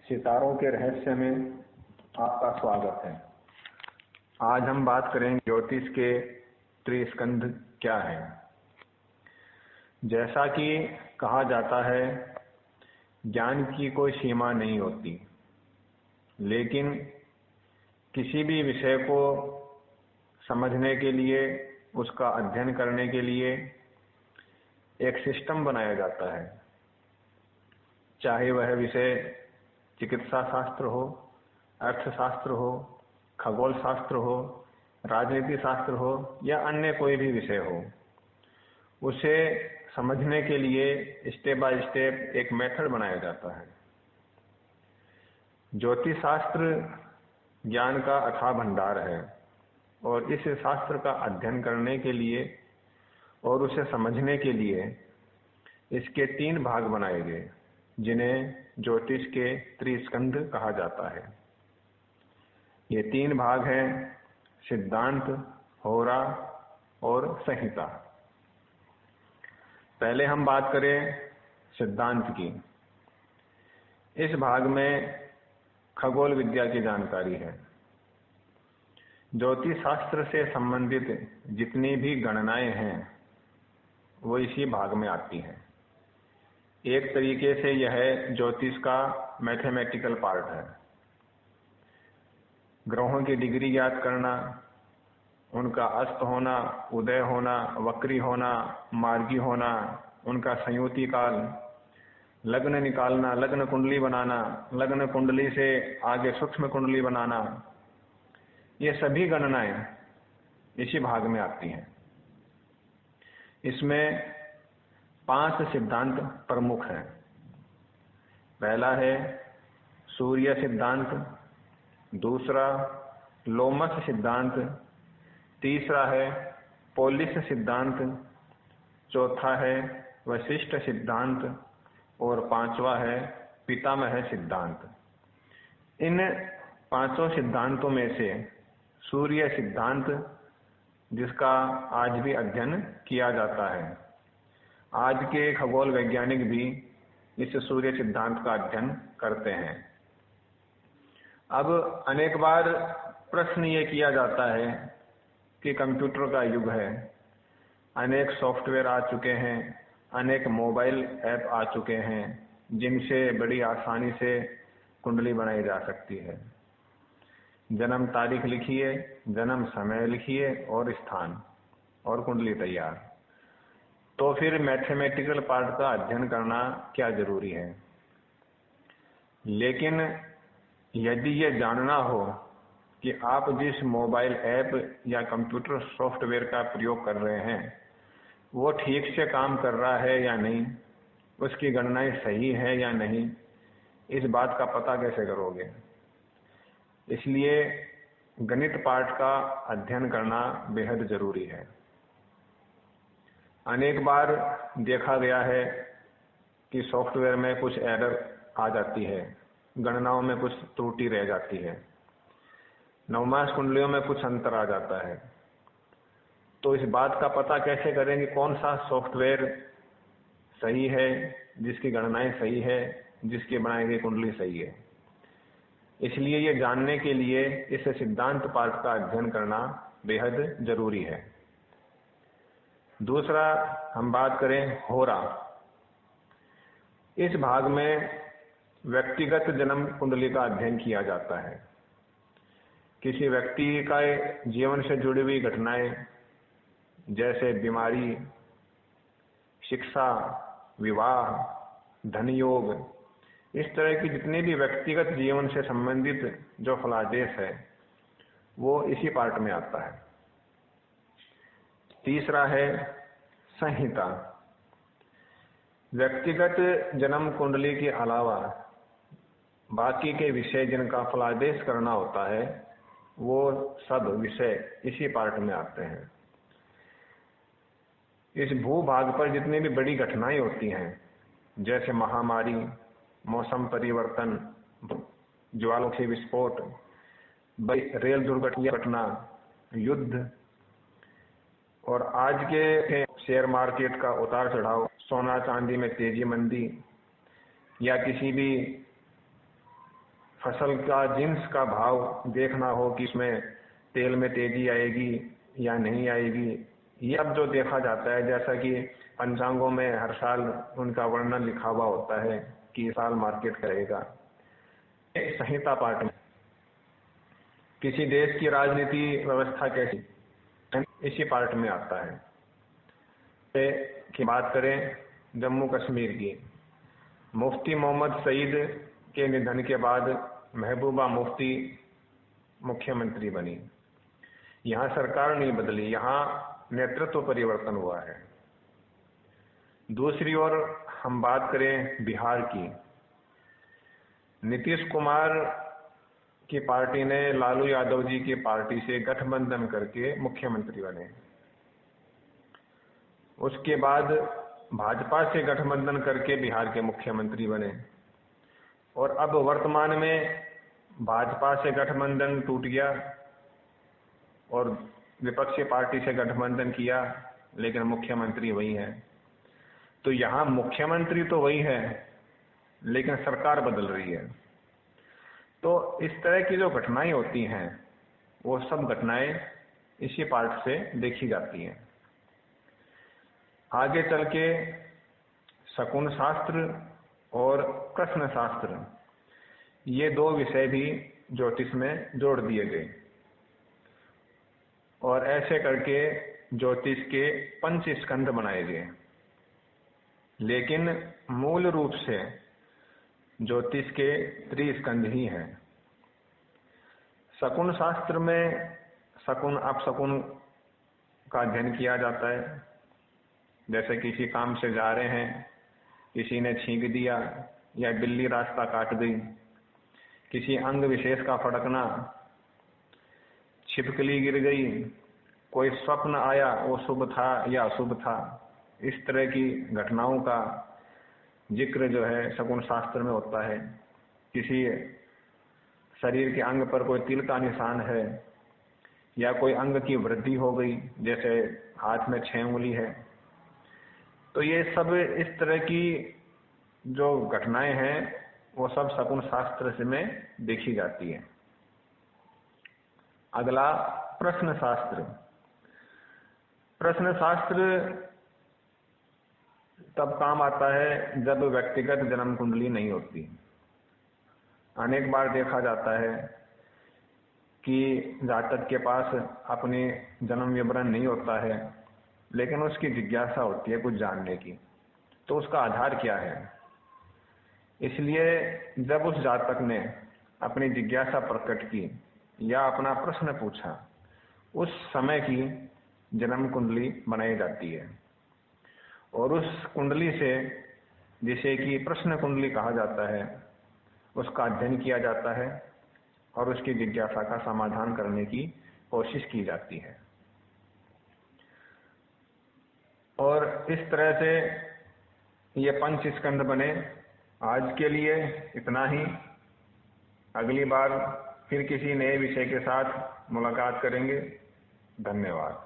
सितारों के रहस्य में आपका स्वागत है। आज हम बात करेंगे ज्योतिष के त्रिस्कंध क्या है। जैसा कि कहा जाता है, ज्ञान की कोई सीमा नहीं होती, लेकिन किसी भी विषय को समझने के लिए, उसका अध्ययन करने के लिए एक सिस्टम बनाया जाता है। चाहे वह विषय चिकित्सा शास्त्र हो, अर्थशास्त्र हो, खगोल शास्त्र हो, राजनीति शास्त्र हो या अन्य कोई भी विषय हो, उसे समझने के लिए स्टेप बाय स्टेप एक मेथड बनाया जाता है। ज्योतिष शास्त्र ज्ञान का अथाह भंडार है और इस शास्त्र का अध्ययन करने के लिए और उसे समझने के लिए इसके 3 भाग बनाए गए, जिन्हें ज्योतिष के त्रिस्कंध कहा जाता है। ये 3 भाग हैं सिद्धांत, होरा और संहिता। पहले हम बात करें सिद्धांत की। इस भाग में खगोल विद्या की जानकारी है। ज्योतिष शास्त्र से संबंधित जितनी भी गणनाएं हैं वो इसी भाग में आती हैं। एक तरीके से यह ज्योतिष का मैथमेटिकल पार्ट है। ग्रहों की डिग्री ज्ञात करना, उनका अस्त होना, उदय होना, वक्री होना, मार्गी होना, उनका संयुति काल, लग्न निकालना, लग्न कुंडली बनाना, लग्न कुंडली से आगे सूक्ष्म कुंडली बनाना, ये सभी गणनाएं इसी भाग में आती हैं। इसमें 5 सिद्धांत प्रमुख हैं। पहला है सूर्य सिद्धांत, दूसरा लोमस सिद्धांत, तीसरा है पोलिस सिद्धांत, चौथा है वशिष्ठ सिद्धांत और 5वां है पितामह सिद्धांत। इन 5 सिद्धांतों में से सूर्य सिद्धांत, जिसका आज भी अध्ययन किया जाता है, आज के खगोल वैज्ञानिक भी इस सूर्य सिद्धांत का अध्ययन करते हैं। अब अनेक बार प्रश्न ये किया जाता है कि कंप्यूटर का युग है, अनेक सॉफ्टवेयर आ चुके हैं, अनेक मोबाइल ऐप आ चुके हैं, जिनसे बड़ी आसानी से कुंडली बनाई जा सकती है। जन्म तारीख लिखिए, जन्म समय लिखिए और स्थान, और कुंडली तैयार। तो फिर मैथमेटिकल पार्ट का अध्ययन करना क्या जरूरी है। लेकिन यदि ये जानना हो कि आप जिस मोबाइल ऐप या कंप्यूटर सॉफ्टवेयर का प्रयोग कर रहे हैं वो ठीक से काम कर रहा है या नहीं, उसकी गणनाएं सही है या नहीं, इस बात का पता कैसे करोगे। इसलिए गणित पार्ट का अध्ययन करना बेहद जरूरी है। अनेक बार देखा गया है कि सॉफ्टवेयर में कुछ एरर आ जाती है, गणनाओं में कुछ त्रुटि रह जाती है, नवमास कुंडलियों में कुछ अंतर आ जाता है। तो इस बात का पता कैसे करेंगे कौन सा सॉफ्टवेयर सही है, जिसकी गणनाएं सही है, जिसकी बनाई गई कुंडली सही है। इसलिए ये जानने के लिए इस सिद्धांत पार्ट का अध्ययन करना बेहद जरूरी है। दूसरा हम बात करें होरा। इस भाग में व्यक्तिगत जन्म कुंडली का अध्ययन किया जाता है। किसी व्यक्ति का जीवन से जुड़ी हुई घटनाएं जैसे बीमारी, शिक्षा, विवाह, धन योग, इस तरह की जितनी भी व्यक्तिगत जीवन से संबंधित जो फलादेश है वो इसी पार्ट में आता है। तीसरा है संहिता। व्यक्तिगत जन्म कुंडली के अलावा बाकी के विषय जिनका फलादेश करना होता है वो सब विषय इसी पार्ट में आते हैं। इस भूभाग पर जितनी भी बड़ी घटनाएं होती हैं जैसे महामारी, मौसम परिवर्तन, ज्वालामुखी विस्फोट, रेल दुर्घटना, युद्ध और आज के शेयर मार्केट का उतार चढ़ाव, सोना चांदी में तेजी मंदी या किसी भी फसल का जिन्स का भाव देखना हो कि इसमें तेल में तेजी आएगी या नहीं आएगी, ये अब जो देखा जाता है, जैसा कि पंचांगों में हर साल उनका वर्णन लिखा हुआ होता है कि इस साल मार्केट करेगा। संहिता पाठ में किसी देश की राजनीति व्यवस्था कैसी, इसी पार्ट में आता है। की बात करें जम्मू कश्मीर की, मुफ्ती मोहम्मद सईद के निधन के बाद महबूबा मुफ्ती मुख्यमंत्री बनी। यहाँ सरकार नहीं बदली, यहाँ नेतृत्व परिवर्तन हुआ है। दूसरी ओर हम बात करें बिहार की, नीतीश कुमार की पार्टी ने लालू यादव जी की पार्टी से गठबंधन करके मुख्यमंत्री बने। उसके बाद भाजपा से गठबंधन करके बिहार के मुख्यमंत्री बने और अब वर्तमान में भाजपा से गठबंधन टूट गया और विपक्षी पार्टी से गठबंधन किया, लेकिन मुख्यमंत्री वही है। तो यहाँ मुख्यमंत्री तो वही है लेकिन सरकार बदल रही है। तो इस तरह की जो घटनाएं होती हैं वो सब घटनाएं इसी पार्ट से देखी जाती हैं। आगे चल के शकुन शास्त्र और प्रश्न शास्त्र, ये दो विषय भी ज्योतिष में जोड़ दिए गए और ऐसे करके ज्योतिष के 5 स्कंध बनाए गए। लेकिन मूल रूप से ज्योतिष के 3 स्कंध ही हैं। शकुन शास्त्र में शकुन अपशकुन का अध्ययन किया जाता है। जैसे किसी काम से जा रहे हैं, किसी ने छींक दिया या बिल्ली रास्ता काट गई, किसी अंग विशेष का फड़कना, छिपकली गिर गई, कोई स्वप्न आया वो शुभ था या अशुभ था, इस तरह की घटनाओं का जिक्र जो है शकुन शास्त्र में होता है। किसी शरीर के अंग पर कोई तिल का निशान है या कोई अंग की वृद्धि हो गई, जैसे हाथ में 6 उंगली है, तो ये सब इस तरह की जो घटनाएं हैं वो सब शकुन शास्त्र में देखी जाती है। अगला प्रश्न शास्त्र। प्रश्न शास्त्र तब काम आता है जब व्यक्तिगत जन्म कुंडली नहीं होती। अनेक बार देखा जाता है कि जातक के पास अपने जन्म विवरण नहीं होता है, लेकिन उसकी जिज्ञासा होती है कुछ जानने की, तो उसका आधार क्या है। इसलिए जब उस जातक ने अपनी जिज्ञासा प्रकट की या अपना प्रश्न पूछा, उस समय की जन्म कुंडली बनाई जाती है और उस कुंडली से, जिसे कि प्रश्न कुंडली कहा जाता है, उसका अध्ययन किया जाता है और उसकी जिज्ञासा का समाधान करने की कोशिश की जाती है। और इस तरह से ये 5 स्कंध बने। आज के लिए इतना ही। अगली बार फिर किसी नए विषय के साथ मुलाकात करेंगे। धन्यवाद।